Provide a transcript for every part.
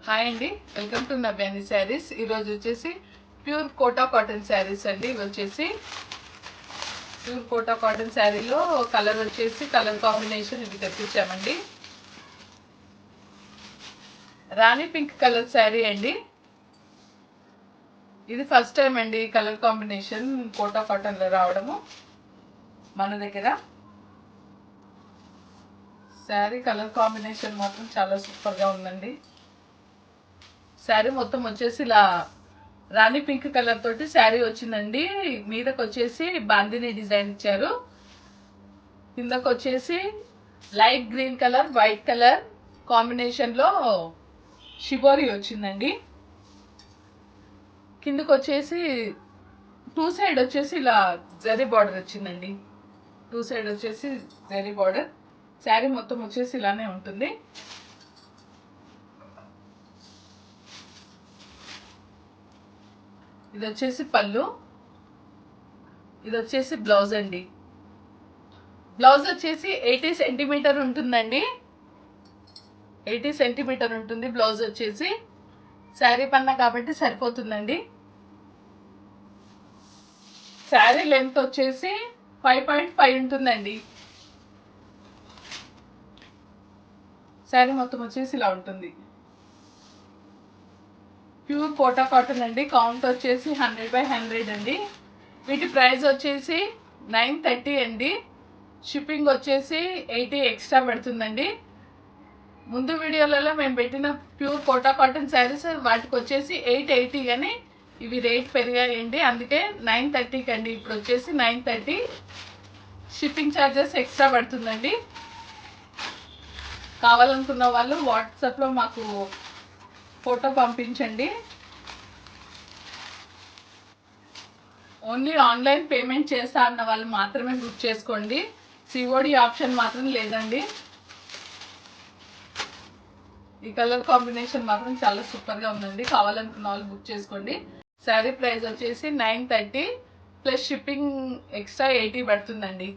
Hi అండి, welcome to నవ్యాని saris. ఈరోజు వచ్చేసి ప్యూర్ కోటా కాటన్ శారీస్ అండి. ఇవి వచ్చేసి ప్యూర్ కోటా కాటన్ శారీలో కలర్ కాంబినేషన్ ఇవి తెప్పించామండి. రాణి పింక్ కలర్ శారీ అండి. ఇది ఫస్ట్ టైం అండి కలర్ కాంబినేషన్ కోటా కాటన్లో రావడము మన దగ్గర. శారీ కలర్ కాంబినేషన్ మాత్రం చాలా సూపర్గా ఉందండి. శారీ మొత్తం వచ్చేసి ఇలా రాణి పింక్ కలర్ తోటి శారీ వచ్చిందండి. మీదకి వచ్చేసి బాందిని డిజైన్ ఇచ్చారు. కిందకు వచ్చేసి light green colour white colour కాంబినేషన్లో షిబోరి వచ్చిందండి. కిందకు వచ్చేసి టూ సైడ్ వచ్చేసి ఇలా జరీ బార్డర్ వచ్చిందండి. టూ సైడ్ వచ్చేసి జరీ బార్డర్. శారీ మొత్తం వచ్చేసి ఇలానే ఉంటుంది. ఇది వచ్చేసి పళ్ళు, ఇది వచ్చేసి బ్లౌజ్ అండి. బ్లౌజ్ వచ్చేసి 80 సెంటీమీటర్ ఉంటుందండి. 80 సెంటీమీటర్ ఉంటుంది బ్లౌజ్ వచ్చేసి. శారీ పన్నా కాబట్టి సరిపోతుందండి. శారీ లెంత్ వచ్చేసి 5.5 ఉంటుందండి. శారీ మొత్తం వచ్చేసి ఇలా ఉంటుంది. ప్యూర్ కోటా కాటన్ అండి. కౌంట్ వచ్చేసి 100/100 అండి. వీటి ప్రైస్ వచ్చేసి 930 అండి. షిప్పింగ్ వచ్చేసి 80 ఎక్స్ట్రా పడుతుందండి. ముందు వీడియోలలో మేము పెట్టిన ప్యూర్ కోటా కాటన్ శారీస్ వాటికి వచ్చేసి 880 కానీ ఇవి రేట్ పెరిగాయండి, అందుకే 930 అండి. ఇప్పుడు వచ్చేసి 930. షిప్పింగ్ ఛార్జెస్ ఎక్స్ట్రా పడుతుందండి. కావాలనుకున్న వాళ్ళు వాట్సాప్లో మాకు ఫోటో పంపించండి. ఓన్లీ ఆన్లైన్ పేమెంట్ చేస్తా అన్న వాళ్ళు మాత్రమే బుక్ చేసుకోండి. సిఓడి ఆప్షన్ మాత్రం లేదండి. ఈ కలర్ కాంబినేషన్ మాత్రం చాలా సూపర్గా ఉందండి. కావాలనుకున్న వాళ్ళు బుక్ చేసుకోండి. శారీ ప్రైస్ వచ్చేసి 930 ప్లస్ షిప్పింగ్ ఎక్స్ట్రా 80 పడుతుందండి.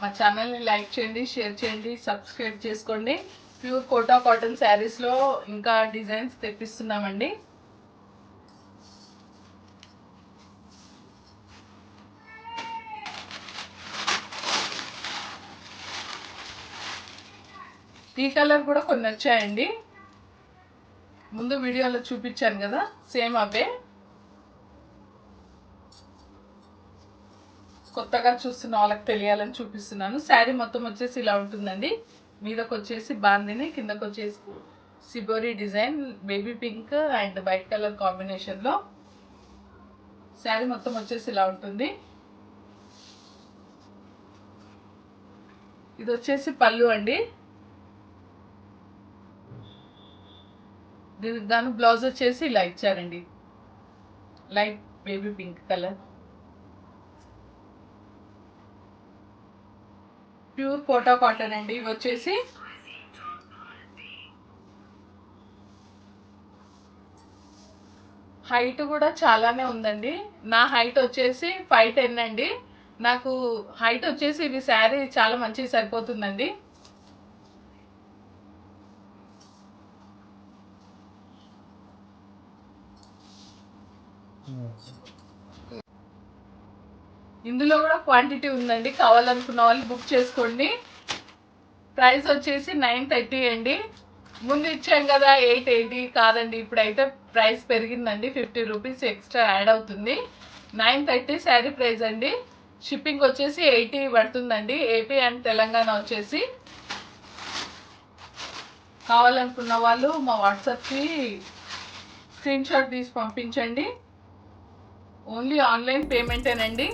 మా ఛానల్ని లైక్ చేయండి, షేర్ చేయండి, సబ్స్క్రైబ్ చేసుకోండి. ప్యూర్ కోటా కాటన్ శారీస్లో ఇంకా డిజైన్స్ తెప్పిస్తున్నామండి. ఈ కలర్ కూడా కొన్ని వచ్చాయండి. ముందు వీడియోలో చూపించాను కదా, సేమ్ అవే. కొత్తగా చూస్తున్న వాళ్ళకి తెలియాలని చూపిస్తున్నాను. శారీ మొత్తం వచ్చేసి ఇలా ఉంటుందండి. మీదకి వచ్చేసి బాందిని, కిందకు వచ్చేసి shibori design baby pink and white colour కాంబినేషన్లో శారీ మొత్తం వచ్చేసి ఇలా ఉంటుంది. ఇది వచ్చేసి పళ్ళు అండి. దీనికి గాను బ్లౌజ్ వచ్చేసి ఇలా ఇచ్చారండి, light baby pink colour. Pure Kota cotton అండి. ఇవి వచ్చేసి హైట్ కూడా చాలానే ఉందండి. నా హైట్ వచ్చేసి 5'10" అండి. నాకు హైట్ వచ్చేసి ఇది శారీ చాలా మంచిగా సరిపోతుందండి. ఇందులో కూడా క్వాంటిటీ ఉందండి. కావాలనుకున్న వాళ్ళు బుక్ చేసుకోండి. ప్రైస్ వచ్చేసి 930 అండి. ముందు ఇచ్చాం కదా 880, కాదండి ఇప్పుడైతే ప్రైస్ పెరిగిందండి. 50 రూపీస్ ఎక్స్ట్రా యాడ్ అవుతుంది. 930 శారీ ప్రైస్ అండి. షిప్పింగ్ వచ్చేసి 80 పడుతుందండి. ఏపీ అండ్ తెలంగాణ వచ్చేసి. కావాలనుకున్న వాళ్ళు మా వాట్సాప్కి స్క్రీన్ షాట్ తీసి పంపించండి. ఓన్లీ ఆన్లైన్ పేమెంటేనండి.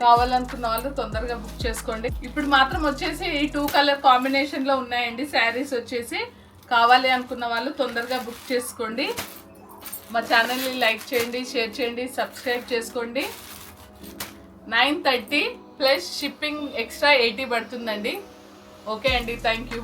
కావాలనుకున్న వాళ్ళు తొందరగా బుక్ చేసుకోండి. ఇప్పుడు మాత్రం వచ్చేసి ఈ 2 కలర్ కాంబినేషన్లో ఉన్నాయండి శారీస్ వచ్చేసి. కావాలి అనుకున్న వాళ్ళు తొందరగా బుక్ చేసుకోండి. మా ఛానల్ని లైక్ చేయండి, షేర్ చేయండి, సబ్స్క్రైబ్ చేసుకోండి. 930 ప్లస్ షిప్పింగ్ ఎక్స్ట్రా 80 పడుతుందండి. ఓకే అండి, థ్యాంక్ యూ.